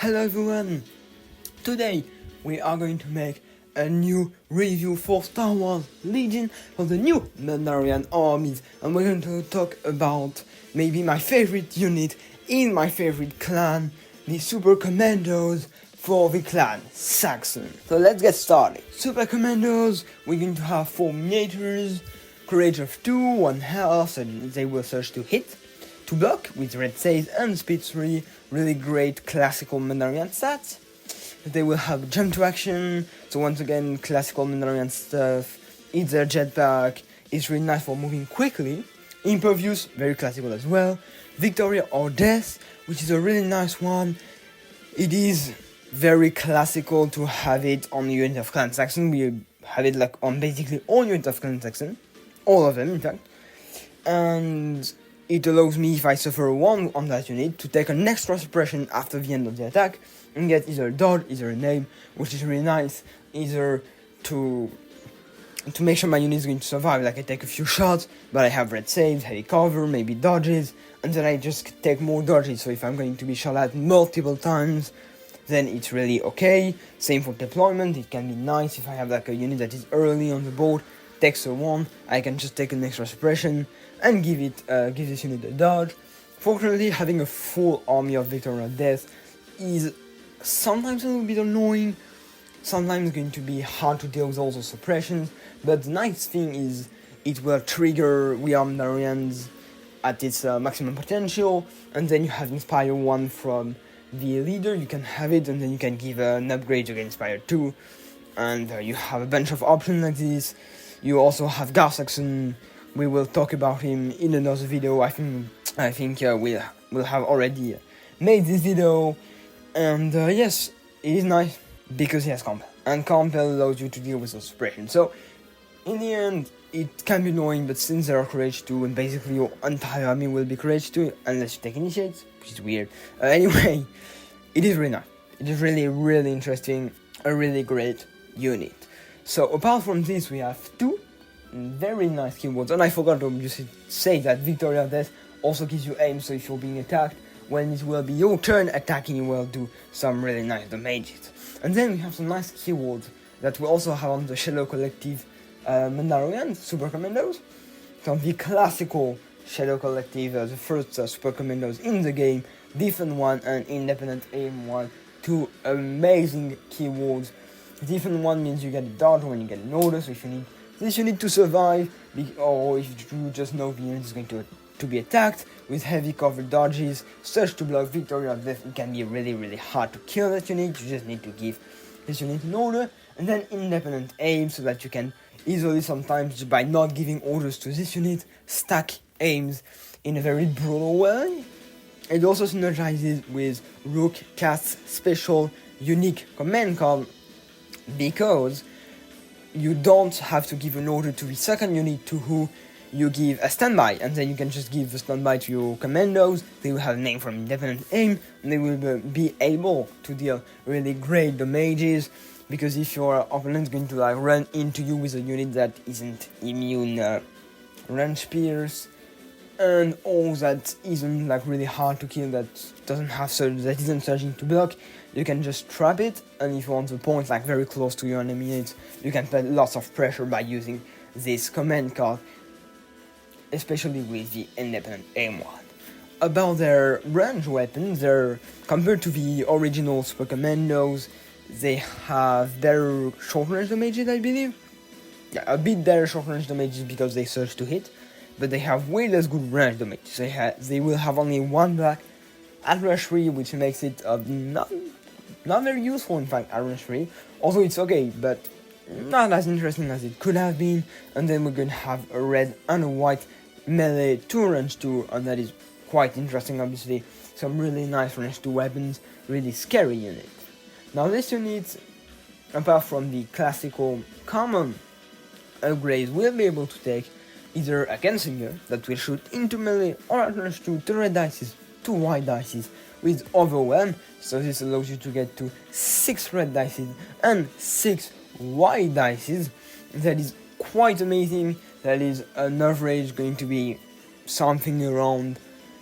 Hello everyone! Today we are going to make a new review for Star Wars Legion for the new Mandalorian armies, and we're going to talk about maybe my favorite unit in my favorite clan, the Super Commandos for the clan Saxon. So let's get started. Super Commandos, we're going to have 4 miniatures, courage of 2, 1 health, and they will search to hit, to block with red saves and speed 3, really great classical Mandalorian stats. They will have jump to action, so once again classical Mandalorian stuff. It's their jetpack, it's really nice for moving quickly. Impervious, very classical as well. Victory or Death, which is a really nice one. It is very classical to have it on the unit of Clan Saxon. We have it like on basically all units of Clan Saxon, all of them in fact. And it allows me, if I suffer 1 on that unit, to take an extra suppression after the end of the attack and get either a dodge, either a name, which is really nice, either to make sure my unit is going to survive, like I take a few shots, but I have red saves, heavy cover, maybe dodges, and then I just take more dodges, so if I'm going to be shot at multiple times, then it's really okay. Same for deployment, it can be nice if I have like a unit that is early on the board, takes a 1, I can just take an extra suppression and give this unit a dodge. Fortunately, having a full army of Victory or Death is sometimes a little bit annoying, sometimes going to be hard to deal with all those suppressions, but the nice thing is it will trigger rearm Mandalorians at its maximum potential, and then you have Inspire 1 from the leader, you can have it, and then you can give an upgrade to get Inspire 2, and you have a bunch of options like this. You also have Gar Saxon. We will talk about him in another video. I think we'll have already made this video, and yes, it is nice because he has Compel, and Compel allows you to deal with those suppression. So in the end, it can be annoying, but since there are Courage 2, and basically your entire army will be Courage 2, unless you take Initiates, which is weird. Anyway, it is really nice. It is really, really interesting, a really great unit. So apart from this, we have 2 very nice keywords, and I forgot to just say that Victory or Death also gives you aim, so if you're being attacked, when it will be your turn attacking, you will do some really nice damages. And then we have some nice keywords that we also have on the Shadow Collective Mandalorian Super Commandos. So the classical Shadow Collective, the first Super Commandos in the game, Defend 1 and Independent Aim 1, 2 amazing keywords. Defend 1 means you get a dodge when you get an order, so if you need this unit to survive, or if you just know the unit is going to be attacked with heavy cover dodges, search to block, Victory or Death, it can be really, really hard to kill that unit. You just need to give this unit an order, and then Independent Aim, so that you can easily, sometimes by not giving orders to this unit, stack aims in a very brutal way. It also synergizes with Rook Cast's special unique command card, because you don't have to give an order to the second unit to who you give a standby, and then you can just give the standby to your commandos. They will have a name from Independent Aim, and they will be able to deal really great damages, because if your opponent is going to like run into you with a unit that isn't immune range pierce, and all that isn't like really hard to kill, that doesn't have that isn't surging to block, you can just trap it, and if you want the point like very close to your enemy unit, you can put lots of pressure by using this command card, especially with the Independent Aim one. About their range weapons, they're compared to the original Super Commandos, they have better short range damages, I believe. Yeah, a bit better short range damages because they surge to hit, but they have way less good range damage. They will have only 1 black at range 3, which makes it not very useful, in fact, at range 3. Although it's okay, but not as interesting as it could have been. And then we're going to have a red and a white melee 2 range 2, and that is quite interesting, obviously. Some really nice range 2 weapons, really scary unit. Now this unit, apart from the classical common upgrades, will be able to take either a Gunslinger that will shoot into melee, or at range 2 red dices, 2 white dices with Overwhelm, so this allows you to get to 6 red dices and 6 white dices. That is quite amazing. That is an average going to be something around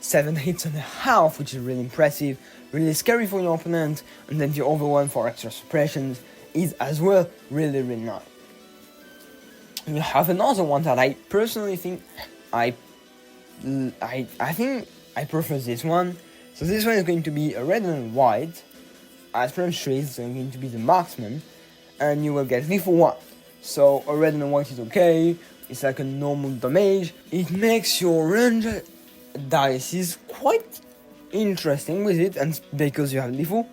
7 hits and a half, which is really impressive really scary for your opponent, and then the other one for extra suppressions is as well really nice. You have another one that I personally think I think I prefer this one. So this one is going to be a red and white. As French 3 is going to be the marksman, and you will get lethal 1. So a red and white is okay. It's like a normal damage. It makes your range dice quite interesting with it, and because you have lethal,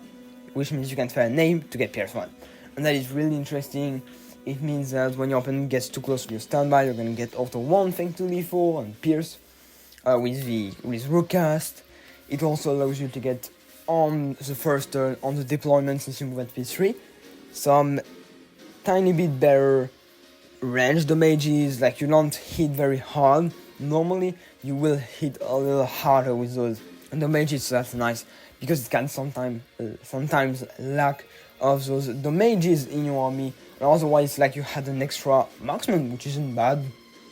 which means you can fire a name to get Pierce 1. And that is really interesting. It means that when your opponent gets too close to your standby, you're gonna get auto 1 thanks to lethal and Pierce with Rookcast. It also allows you to get on the first turn, on the deployment, since you move at P3, some tiny bit better range damages. Like, you don't hit very hard normally, you will hit a little harder with those damages, so that's nice, because it can sometimes lack of those damages in your army, and otherwise like you had an extra marksman, which isn't bad,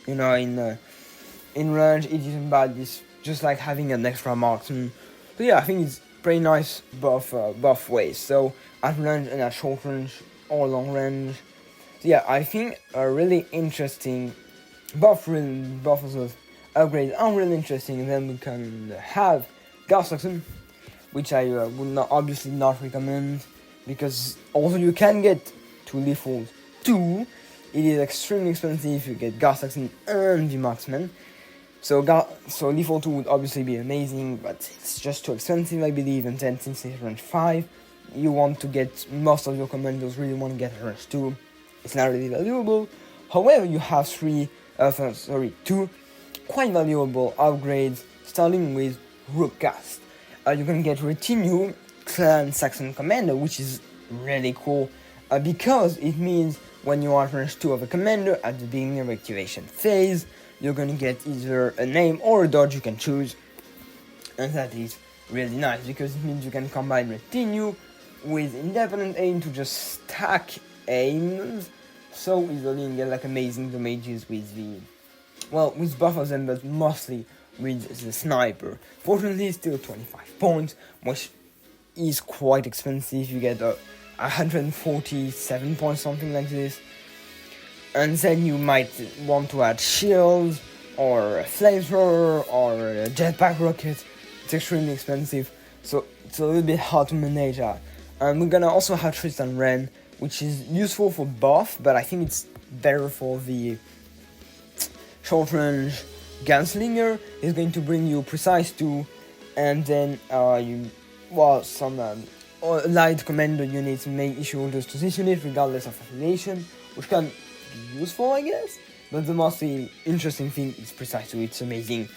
you know, in range it isn't bad. It's just like having an extra marksman. So yeah, I think it's pretty nice both ways, so at range and at short range or long range. So yeah, I think a really interesting, both of those upgrades are really interesting. And then we can have Gas Saxon, which I would obviously not recommend, because although you can get to lethal 2, it is extremely expensive if you get Gas Saxon and the marksman. So lethal 2 would obviously be amazing, but it's just too expensive, I believe. And then since it's range 5, you want to get most of your commandos really want to get range 2. It's not really valuable. However, you have 2 quite valuable upgrades, starting with Rookcast. You can get Retinue Clan Saxon Commander, which is really cool, because it means when you are range 2 of a commander at the beginning of activation phase, you're gonna get either a name or a dodge you can choose, and that is really nice because it means you can combine Retinue with independent aim to just stack aims so easily and get like amazing damages with with both of them, but mostly with the sniper. Fortunately, it's still 25 points, which is quite expensive. You get 147 points, something like this. And then you might want to add shields, or a flamethrower, or a jetpack rocket. It's extremely expensive, so it's a little bit hard to manage that. And we're gonna also have Tristan Wren, which is useful for both, but I think it's better for the short range Gunslinger. Is going to bring you Precise 2, and then some light commander units may issue orders to this unit regardless of affiliation, which can be useful, I guess. But the most interesting thing is Precise 2. It's amazing.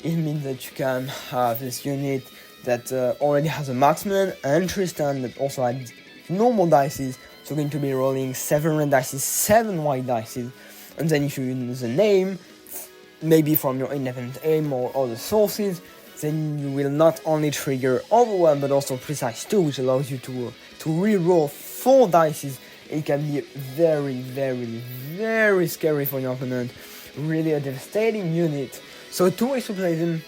It means that you can have this unit that already has a marksman and Tristan that also adds normal dices. So going to be rolling 7 red dices, 7 white dices, and then if you use a name, maybe from your independent aim or other sources, then you will not only trigger Overwhelm but also Precise 2, which allows you to re-roll 4 dices. It can be very, very, very scary for your opponent. Really a devastating unit. So 2 ways to play them.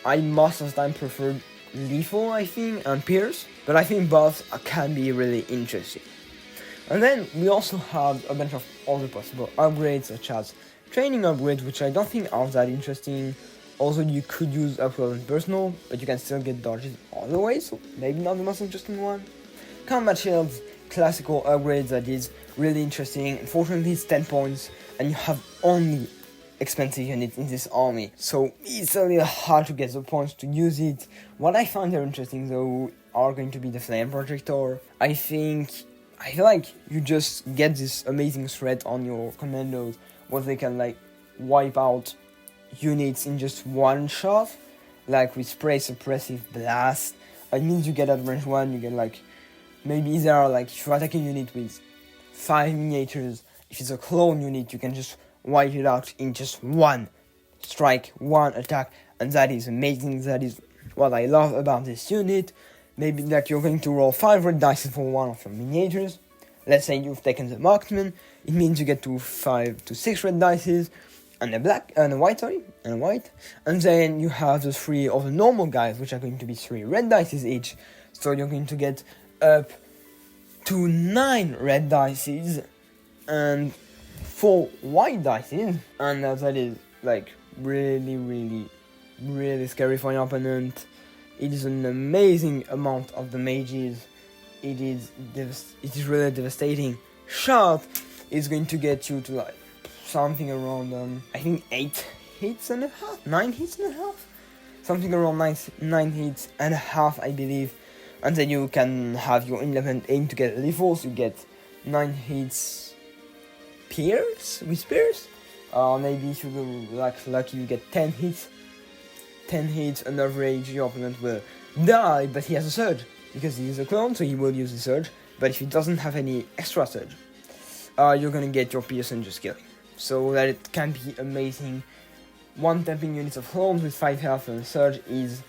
I most of the time prefer Lethal, I think, and Pierce, but I think both can be really interesting. And then we also have a bunch of other possible upgrades, such as training upgrades, which I don't think are that interesting. Also, you could use Upwell and Personal, but you can still get dodges other ways, so maybe not the most interesting one. Combat Shields, classical upgrades that is really interesting. Unfortunately, it's 10 points, and you have only expensive units in this army, so it's a little hard to get the points to use it. What I find very interesting, though, are going to be the Flame Projector. I feel like you just get this amazing threat on your commandos, where they can like wipe out units in just one shot, like with Spray Suppressive Blast. It means you get at range 1, you get like, maybe either like if you're attacking a unit with 5 miniatures, if it's a clone unit, you can just wipe it out in just one strike, one attack, and that is amazing. That is what I love about this unit. Maybe like you're going to roll 5 red dice for one of your miniatures. Let's say you've taken the marksman, it means you get to 5 to 6 red dice, and a white, and then you have the 3 of the normal guys, which are going to be 3 red dice each. So you're going to get up to 9 red dices and 4 white dices, and that is like really scary for your opponent. It is an amazing amount of the mages. It is really devastating. Shot is going to get you to like something around I think 8 hits and a half, 9 hits and a half, something around 9 hits and a half, I believe. And then you can have your 11 aim to get lethals. You get 9 hits pierce with spears. Maybe if you go like lucky, you get 10 hits. 10 hits on average, your opponent will die, but he has a surge because he is a clone, so he will use the surge. But if he doesn't have any extra surge, you're gonna get your pierce and just kill him. So that it can be amazing. One tapping units of clones with 5 health and surge is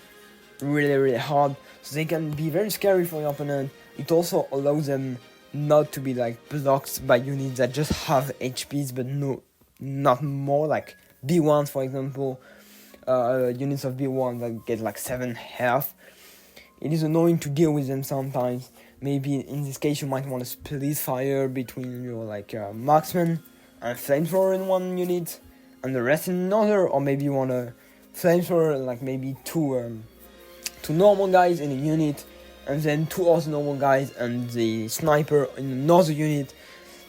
really hard, so they can be very scary for your opponent. It also allows them not to be like blocked by units that just have HPs but not more, like B1s for example. Units of B1 that get like 7 health. It is annoying to deal with them sometimes. Maybe in this case you might want to split fire between your like marksman and flamethrower in one unit and the rest in another, or maybe you want to flamethrower like maybe two normal guys in a unit and then 2 other normal guys and the sniper in another unit.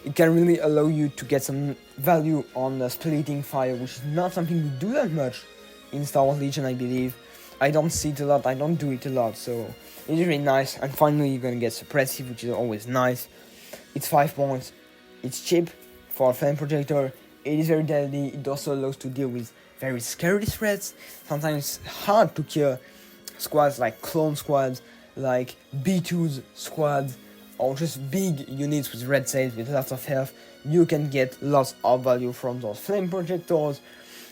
It can really allow you to get some value on splitting fire, which is not something we do that much in Star Wars Legion, I believe. I don't see it a lot, I don't do it a lot, so it is really nice. And finally you're gonna get suppressive, which is always nice. It's 5 points, it's cheap for a flame projector, it is very deadly. It also allows to deal with very scary threats, sometimes hard to kill squads like clone squads, like B2's squads, or just big units with red sails with lots of health. You can get lots of value from those flame projectors,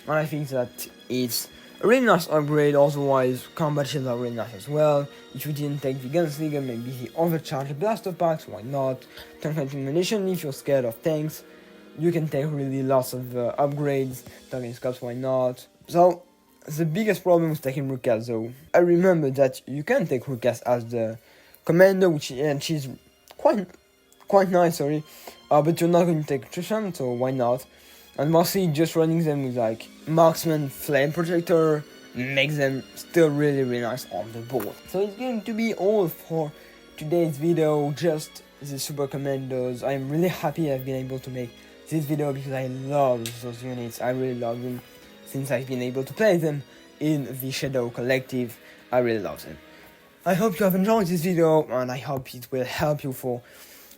and I think that it's a really nice upgrade. Otherwise, combat shields are really nice as well. If you didn't take the gunslinger, maybe the overcharged blaster packs, why not? Tank fighting ammunition, if you're scared of tanks, you can take really lots of upgrades. Targeting scouts, why not? So, the biggest problem with taking Rukas though, I remember that you can take Rukas as the commander, and she's quite nice, sorry, but you're not going to take attrition, so why not? And mostly just running them with like marksman flame projector makes them still really nice on the board. So it's going to be all for today's video, just the super commandos. I'm really happy I've been able to make this video because I love those units. I really love them since I've been able to play them in the Shadow Collective. I really love them. I hope you have enjoyed this video, and I hope it will help you for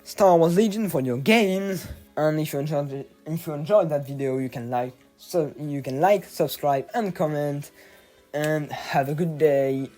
Star Wars Legion for your games. And if you enjoyed that video, you can like, subscribe, and comment. And have a good day.